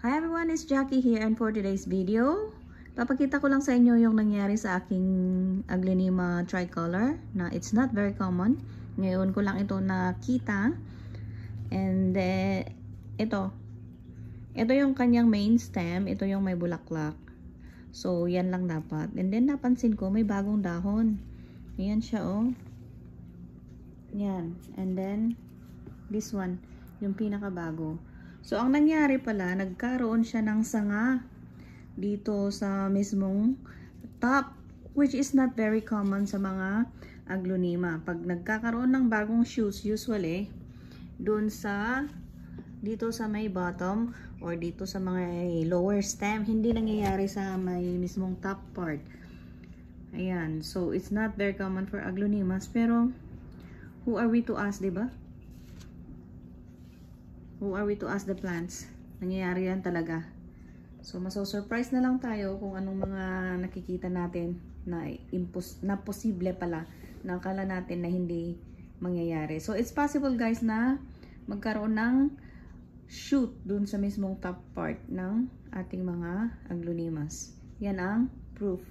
Hi everyone, it's Jackie here, and for today's video, papakita ko lang sa inyo yung nangyari sa aking Aglaonema tricolor na it's not very common. Ngayon ko lang ito nakita. And ito yung kanyang main stem, ito yung may bulaklak. So yan lang dapat. And then napansin ko may bagong dahon. Ayan siya oh. Yan. And then this one, yung pinakabago. So, ang nangyari pala, nagkaroon siya ng sanga dito sa mismong top, which is not very common sa mga Aglaonema. Pag nagkakaroon ng bagong shoots, usually, dito sa may bottom, or dito sa mga lower stem, hindi nangyayari sa may mismong top part. Ayan. So, it's not very common for Aglaonemas, pero, who are we to ask, diba? Who are we to ask the plants? Nangyayari yan talaga. So, maso-surprise na lang tayo kung anong mga nakikita natin na posible pala na akala natin na hindi mangyayari. So, it's possible guys na magkaroon ng shoot dun sa mismong top part ng ating mga Aglaonemas. Yan ang proof.